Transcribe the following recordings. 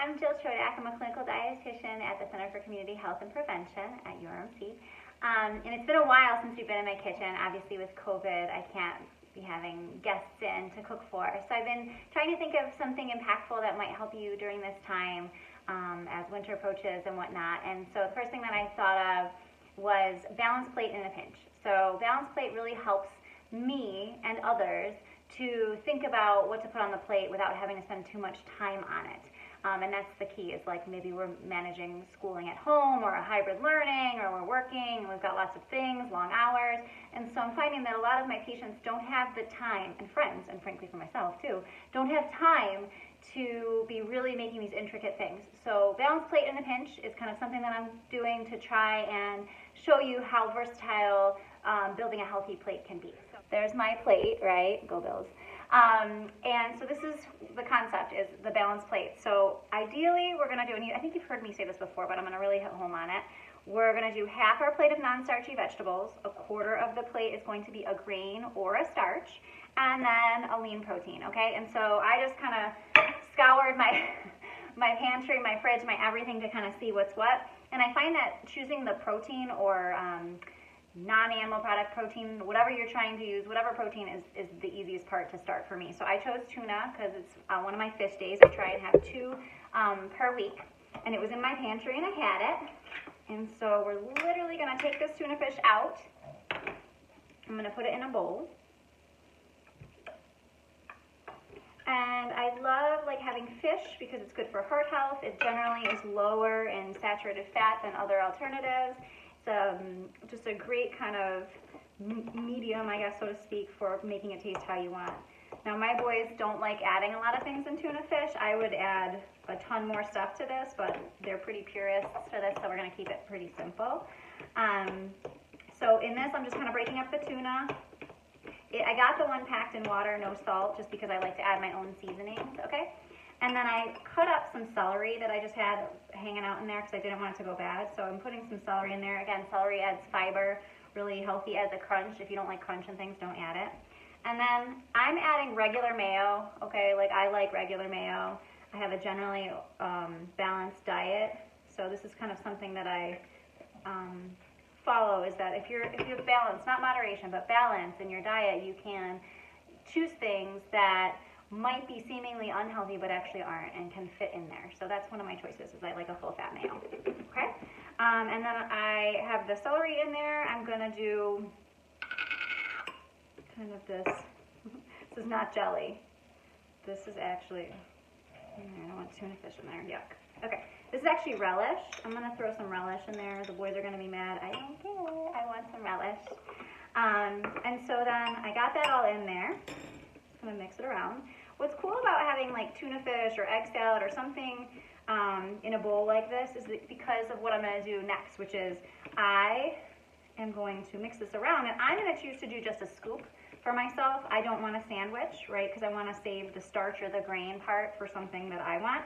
I'm Jill Chodak. I'm a clinical dietitian at the Center for Community Health and Prevention at URMC. And it's been a while since we've been in my kitchen. Obviously with COVID, I can't be having guests in to cook for. So I've been trying to think of something impactful that might help you during this time as winter approaches and whatnot. And so the first thing that I thought of was balanced plate in a pinch. So balanced plate really helps me and others to think about what to put on the plate without having to spend too much time on it. And that's the key, is like maybe we're managing schooling at home or a hybrid learning, or we're working and we've got lots of things, long hours. And so I'm finding that a lot of my patients don't have the time, and friends, and frankly for myself too, don't have time to be really making these intricate things. So balanced plate in a pinch is kind of something that I'm doing to try and show you how versatile building a healthy plate can be. So there's my plate, right? Go Bills. And so this is the concept, is the balanced plate. So ideally we're going to do, and I think you've heard me say this before, but I'm going to really hit home on it. We're going to do half our plate of non-starchy vegetables, a quarter of the plate is going to be a grain or a starch, and then a lean protein, okay? And so I just kind of scoured my pantry, my fridge, my everything to kind of see what's what. And I find that choosing the protein or non-animal product protein, whatever you're trying to use, whatever protein is the easiest part to start for me. So I chose tuna because it's one of my fish days. I try and have 2 per week, and it was in my pantry and I had it. And so we're literally going to take this tuna fish out. I'm going to put it in a bowl. And I love having fish because it's good for heart health. It generally is lower in saturated fat than other alternatives. It's just a great kind of medium, I guess, so to speak, for making it taste how you want. Now, my boys don't like adding a lot of things in tuna fish. I would add a ton more stuff to this, but they're pretty purists for this, so we're going to keep it pretty simple. So in this, I'm just kind of breaking up the tuna. I got the one packed in water, no salt, just because I like to add my own seasonings, okay? And then I cut up some celery that I just had hanging out in there because I didn't want it to go bad. So I'm putting some celery in there. Again, celery adds fiber, really healthy, adds a crunch. If you don't like crunch and things, don't add it. And then I'm adding regular mayo, okay? I like regular mayo. I have a generally balanced diet. So this is kind of something that I follow, is that if you have balance, not moderation, but balance in your diet, you can choose things that might be seemingly unhealthy but actually aren't and can fit in there. So that's one of my choices, is I like a full fat mayo. Okay? And then I have the celery in there. I'm going to do kind of this. This is not jelly. This is actually, I don't want tuna fish in there. Yuck. Okay. This is actually relish. I'm going to throw some relish in there. The boys are going to be mad. I don't care. I want some relish. And so then I got that all in there. Just going to mix it around. What's cool about having tuna fish or egg salad or something in a bowl like this is because of what I'm going to do next, which is I am going to mix this around, and I'm going to choose to do just a scoop for myself. I don't want a sandwich, right, because I want to save the starch or the grain part for something that I want.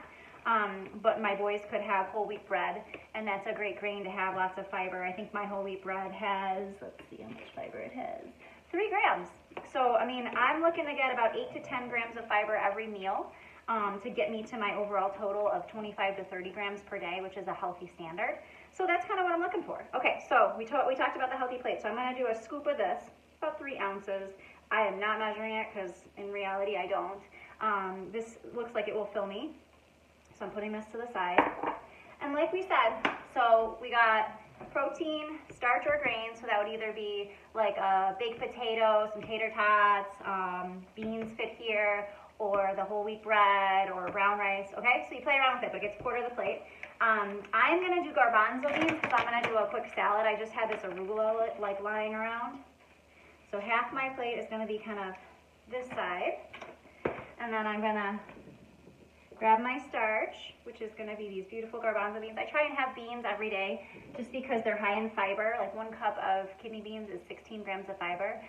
But my boys could have whole wheat bread, and that's a great grain to have, lots of fiber. I think my whole wheat bread has, let's see how much fiber it has, 3 grams. So, I mean, I'm looking to get about 8 to 10 grams of fiber every meal to get me to my overall total of 25 to 30 grams per day, which is a healthy standard. So that's kind of what I'm looking for. Okay, so we talked about the healthy plate. So I'm going to do a scoop of this, about 3 ounces. I am not measuring it because in reality I don't. This looks like it will fill me. So I'm putting this to the side. And like we said, so we got protein, starch or grain, so that would either be like a baked potato, some tater tots, beans fit here, or the whole wheat bread, or brown rice, okay? So you play around with it, but it gets a quarter of the plate. I'm going to do garbanzo beans because I'm going to do a quick salad. I just had this arugula lying around. So half my plate is going to be kind of this side. And then I'm going to grab my starch, which is going to be these beautiful garbanzo beans. I try and have beans every day just because they're high in fiber. 1 cup of kidney beans is 16 grams of fiber.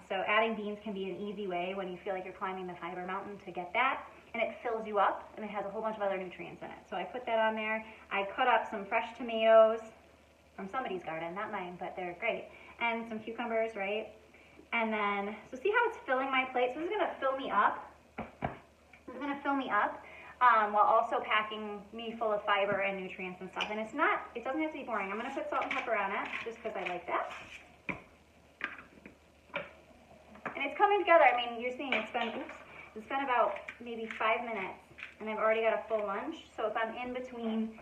So adding beans can be an easy way when you feel like you're climbing the fiber mountain to get that. And it fills you up, and it has a whole bunch of other nutrients in it. So I put that on there. I cut up some fresh tomatoes from somebody's garden, not mine, but they're great. And some cucumbers, right? And then, so see how it's filling my plate? So this is going to fill me up. This is going to fill me up. while also packing me full of fiber and nutrients and stuff. And it doesn't have to be boring. I'm gonna put salt and pepper on it just because I like that. And it's coming together. I mean, you're seeing it's been about maybe 5 minutes, and I've already got a full lunch. So if I'm in between,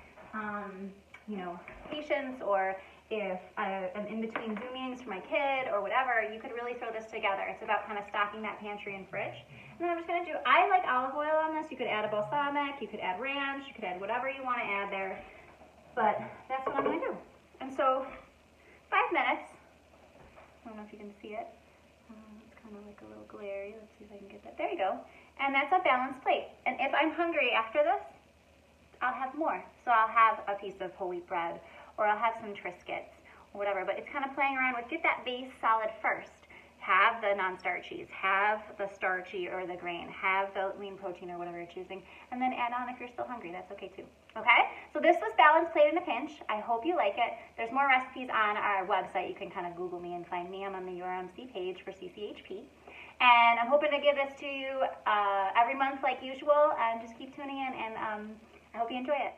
patients, or if I'm in between Zoom meetings for my kid or whatever, you could really throw this together. It's about kind of stocking that pantry and fridge. And then I'm just gonna I like olive oil on this. You could add a balsamic, you could add ranch, you could add whatever you want to add there. But that's what I'm gonna do. And so 5 minutes. I don't know if you can see it. It's kind of like a little glary. Let's see if I can get that. There you go. And that's a balanced plate. And if I'm hungry after this, I'll have more. So I'll have a piece of whole wheat bread, or I'll have some Triscuits, or whatever. But it's kind of playing around with, get that base solid first. Have the non-starchies, have the starchy or the grain, have the lean protein or whatever you're choosing, and then add on if you're still hungry. That's okay too. Okay? So this was Balanced Plate in a Pinch. I hope you like it. There's more recipes on our website. You can kind of Google me and find me. I'm on the URMC page for CCHP. And I'm hoping to give this to you every month like usual, and just keep tuning in, and I hope you enjoy it.